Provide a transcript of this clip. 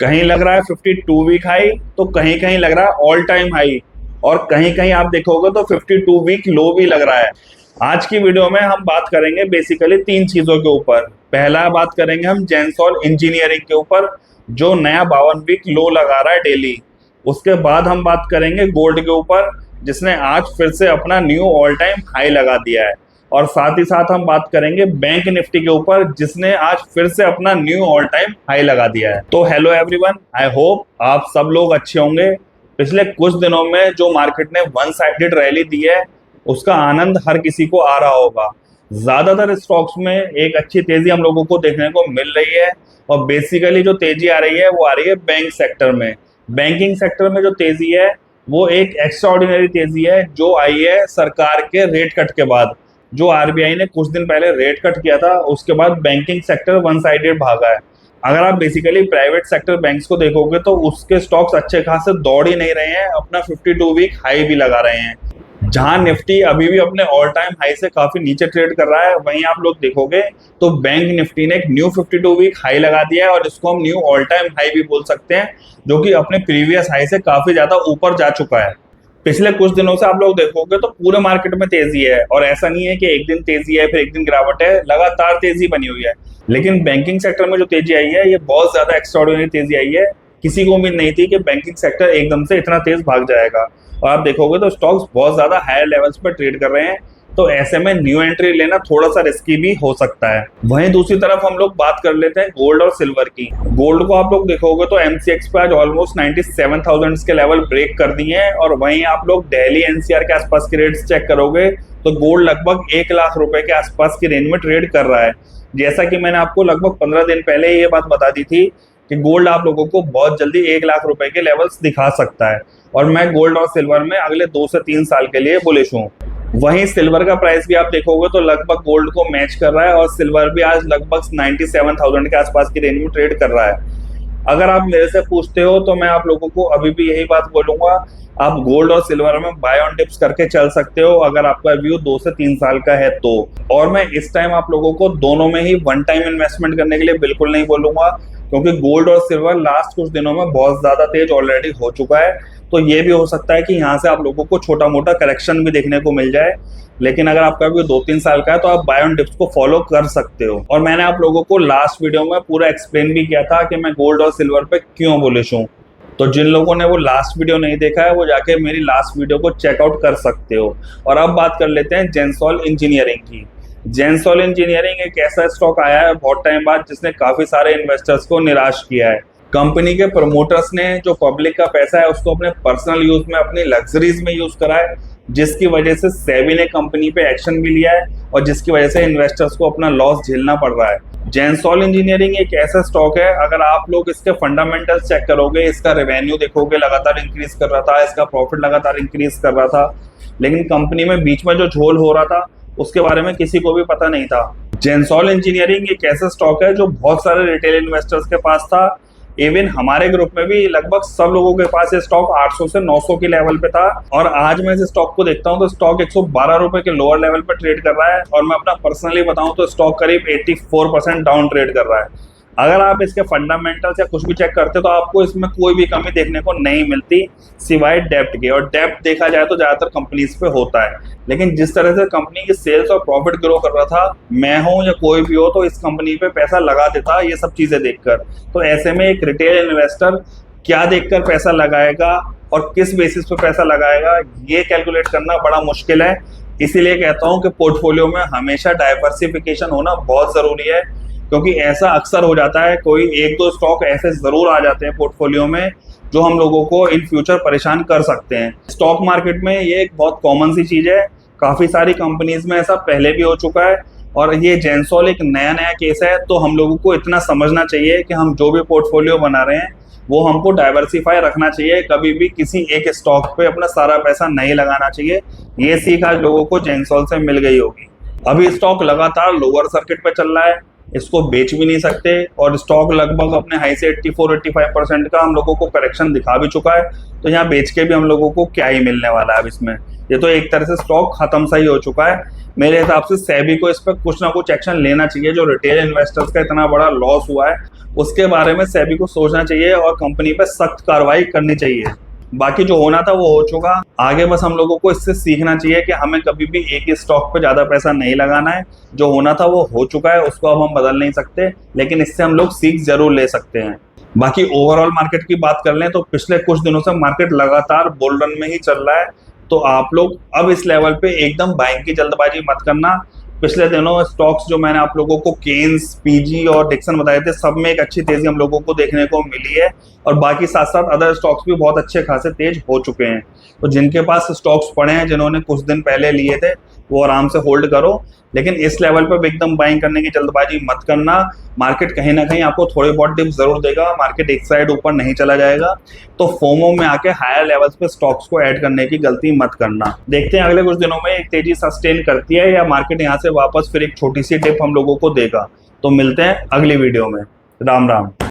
कहीं लग रहा है 52 वीक हाई, तो कहीं कहीं लग रहा है ऑल टाइम हाई, और कहीं कहीं आप देखोगे तो 52 वीक लो भी लग रहा है। आज की वीडियो में हम बात करेंगे बेसिकली तीन चीजों के ऊपर। पहला बात करेंगे हम जेंसॉल इंजीनियरिंग के ऊपर, जो नया 52 वीक लो लगा रहा है डेली। उसके बाद हम बात करेंगे गोल्ड के ऊपर, जिसने आज फिर से अपना न्यू ऑल टाइम हाई लगा दिया है। और साथ ही साथ हम बात करेंगे बैंक निफ्टी के ऊपर, जिसने आज फिर से अपना न्यू ऑल टाइम हाई लगा दिया है। तो हेलो एवरीवन, आई होप आप सब लोग अच्छे होंगे। पिछले कुछ दिनों में जो मार्केट ने वन साइडेड रैली दी है, उसका आनंद हर किसी को आ रहा होगा। ज्यादातर स्टॉक्स में एक अच्छी तेजी हम लोगों को देखने को मिल रही है, और बेसिकली जो तेजी आ रही है वो आ रही है बैंक सेक्टर में। बैंकिंग सेक्टर में जो तेजी है वो एक एक्स्ट्राऑर्डिनरी तेजी है, जो आई है सरकार के रेट कट के बाद। जो आरबीआई ने कुछ दिन पहले रेट कट किया था, उसके बाद बैंकिंग सेक्टर वन साइडेड भागा है। अगर आप बेसिकली प्राइवेट सेक्टर बैंक्स को देखोगे तो उसके स्टॉक्स अच्छे खासे दौड़ ही नहीं रहे हैं, अपना 52 वीक हाई भी लगा रहे हैं। जहां निफ्टी अभी भी अपने ऑल टाइम हाई से काफी नीचे ट्रेड कर रहा है, वहीं आप लोग देखोगे तो बैंक निफ्टी ने एक न्यू 52 वीक हाई लगा दिया है, और इसको हम न्यू ऑल टाइम हाई भी बोल सकते हैं, जो कि अपने प्रीवियस हाई से काफी ज्यादा ऊपर जा चुका है। पिछले कुछ दिनों से आप लोग देखोगे तो पूरे मार्केट में तेजी है, और ऐसा नहीं है कि एक दिन तेजी है फिर एक दिन गिरावट है, लगातार तेजी बनी हुई है। लेकिन बैंकिंग सेक्टर में जो तेजी आई है, ये बहुत ज्यादा एक्स्ट्राऑर्डिनरी तेजी आई है। किसी को उम्मीद नहीं थी कि बैंकिंग सेक्टर एकदम से इतना तेज भाग जाएगा, और आप देखोगे तो स्टॉक्स बहुत ज्यादा हायर लेवल्स पर ट्रेड कर रहे हैं। तो ऐसे में न्यू एंट्री लेना थोड़ा सा रिस्की भी हो सकता है। वहीं दूसरी तरफ हम लोग बात कर लेते हैं गोल्ड और सिल्वर की। गोल्ड को आप लोग देखोगे तो एमसीएक्स पे आज ऑलमोस्ट 97,000 के लेवल ब्रेक कर दिए हैं, और वहीं आप लोग दिल्ली एनसीआर के आसपास के रेट्स चेक करोगे तो गोल्ड लगभग 1 लाख रुपए के आसपास की रेंज में ट्रेड कर रहा है। जैसा कि मैंने आपको लगभग 15 दिन पहले ये बात बता दी थी कि गोल्ड आप लोगों को बहुत जल्दी 1 लाख रुपए के लेवल्स दिखा सकता है, और मैं गोल्ड और सिल्वर में अगले 2 से 3 साल के लिए बुलिश हूँ। वहीं सिल्वर का प्राइस भी आप देखोगे तो लगभग गोल्ड को मैच कर रहा है, और सिल्वर भी आज लगभग 97,000 के आसपास की रेंज में ट्रेड कर रहा है। अगर आप मेरे से पूछते हो तो मैं आप लोगों को अभी भी यही बात बोलूंगा, आप गोल्ड और सिल्वर में बाय ऑन डिप्स करके चल सकते हो, अगर आपका व्यू 2 से 3 साल का है तो। और मैं इस टाइम आप लोगों को दोनों में ही वन टाइम इन्वेस्टमेंट करने के लिए बिल्कुल नहीं बोलूंगा, क्योंकि गोल्ड और सिल्वर लास्ट कुछ दिनों में बहुत ज्यादा तेज ऑलरेडी हो चुका है। तो ये भी हो सकता है कि यहाँ से आप लोगों को छोटा मोटा करेक्शन भी देखने को मिल जाए। लेकिन अगर आपका व्यू 2-3 साल का है तो आप बाय ऑन डिप्स को फॉलो कर सकते हो। और मैंने आप लोगों को लास्ट वीडियो में पूरा एक्सप्लेन भी किया था कि मैं गोल्ड और सिल्वर पे क्यों बुलिश हूँ। तो जिन लोगों ने वो लास्ट वीडियो नहीं देखा है, वो जाके मेरी लास्ट वीडियो को चेकआउट कर सकते हो। और अब बात कर लेते हैं जेंसॉल इंजीनियरिंग की। जेंसॉल इंजीनियरिंग एक ऐसा स्टॉक आया है बहुत टाइम बाद, जिसने काफी सारे इन्वेस्टर्स को निराश किया है। कंपनी के प्रमोटर्स ने जो पब्लिक का पैसा है उसको अपने पर्सनल यूज में, अपनी लग्जरीज में यूज करा है, जिसकी वजह से सेबी ने कंपनी पे एक्शन भी लिया है, और जिसकी वजह से इन्वेस्टर्स को अपना लॉस झेलना पड़ रहा है। जेंसॉल इंजीनियरिंग एक ऐसा स्टॉक है, अगर आप लोग इसके फंडामेंटल्स चेक करोगे, इसका रेवेन्यू देखोगे लगातार इंक्रीज कर रहा था, इसका प्रॉफिट लगातार इंक्रीज कर रहा था, लेकिन कंपनी में बीच में जो झोल हो रहा था उसके बारे में किसी को भी पता नहीं था। जेंसॉल इंजीनियरिंग एक ऐसा स्टॉक है जो बहुत सारे रिटेल इन्वेस्टर्स के पास था। इवन हमारे ग्रुप में भी लगभग सब लोगों के पास ये स्टॉक 800 से 900 के लेवल पे था, और आज मैं इस स्टॉक को देखता हूँ तो स्टॉक 112 रुपए के लोअर लेवल पे ट्रेड कर रहा है, और मैं अपना पर्सनली बताऊं तो स्टॉक करीब 84% डाउन ट्रेड कर रहा है। अगर आप इसके फंडामेंटल्स या कुछ भी चेक करते तो आपको इसमें कोई भी कमी देखने को नहीं मिलती सिवाय डेप्ट के, और डेप्ट देखा जाए तो ज्यादातर कंपनीज पे होता है। लेकिन जिस तरह से कंपनी की सेल्स और प्रॉफिट ग्रो कर रहा था, मैं हूं या कोई भी हो तो इस कंपनी पे पैसा लगा देता ये सब चीजें देखकर। तो ऐसे में एक रिटेल इन्वेस्टर क्या देखकर पैसा लगाएगा और किस बेसिस पे पैसा लगाएगा, ये कैलकुलेट करना बड़ा मुश्किल है। इसीलिए कहता हूं कि पोर्टफोलियो में हमेशा डाइवर्सिफिकेशन होना बहुत जरूरी है, क्योंकि ऐसा अक्सर हो जाता है, कोई 1-2 स्टॉक ऐसे जरूर आ जाते हैं पोर्टफोलियो में जो हम लोगों को इन फ्यूचर परेशान कर सकते हैं। स्टॉक मार्केट में ये एक बहुत कॉमन सी चीज है, काफी सारी कंपनीज में ऐसा पहले भी हो चुका है, और ये जेंसॉल एक नया केस है। तो हम लोगों को इतना समझना चाहिए कि हम जो भी पोर्टफोलियो बना रहे हैं वो हमको डाइवर्सिफाई रखना चाहिए, कभी भी किसी एक स्टॉक पे अपना सारा पैसा नहीं लगाना चाहिए। ये सीख आज लोगों को जेंसॉल से मिल गई होगी। अभी स्टॉक लगातार लोअर सर्किट पे चल रहा है, इसको बेच भी नहीं सकते, और स्टॉक लगभग अपने हाई से 84-85% का हम लोगों को करेक्शन दिखा भी चुका है। तो यहाँ बेच के भी हम लोगों को क्या ही मिलने वाला है अब इसमें। ये तो एक तरह से स्टॉक खत्म सा ही हो चुका है। मेरे हिसाब से सेबी को इस पर कुछ ना कुछ एक्शन लेना चाहिए। जो रिटेल इन्वेस्टर्स का इतना बड़ा लॉस हुआ है उसके बारे में सेबी को सोचना चाहिए और कंपनी पे सख्त कार्रवाई करनी चाहिए। बाकी जो होना था वो हो चुका, आगे बस हम लोगों को इससे सीखना चाहिए कि हमें कभी भी एक ही स्टॉक पे ज्यादा पैसा नहीं लगाना है। जो होना था वो हो चुका है, उसको अब हम बदल नहीं सकते, लेकिन इससे हम लोग सीख जरूर ले सकते हैं। बाकी ओवरऑल मार्केट की बात कर लें तो पिछले कुछ दिनों से मार्केट लगातार बुल रन में ही चल रहा है। तो आप लोग अब इस लेवल पे एकदम बाइंग की जल्दबाजी मत करना। पिछले दिनों स्टॉक्स जो मैंने आप लोगों को केन्स, पीजी और डिक्सन बताए थे, सब में एक अच्छी तेजी हम लोगों को देखने को मिली है। और बाकी साथ साथ अदर स्टॉक्स भी बहुत अच्छे खासे तेज हो चुके हैं। तो जिनके पास स्टॉक्स पड़े हैं, जिन्होंने कुछ दिन पहले लिए थे, वो आराम से होल्ड करो। लेकिन इस लेवल पर एकदम बाइंग करने की जल्दबाजी मत करना। मार्केट कहीं ना कहीं आपको थोड़ी बहुत डिप जरूर देगा, मार्केट एक साइड ऊपर नहीं चला जाएगा। तो फोमो में आके हायर लेवल्स पे स्टॉक्स को ऐड करने की गलती मत करना। देखते हैं अगले कुछ दिनों में एक तेजी सस्टेन करती है या मार्केट यहाँ से वापस फिर एक छोटी सी डिप हम लोगों को देगा। तो मिलते हैं अगली वीडियो में। राम राम।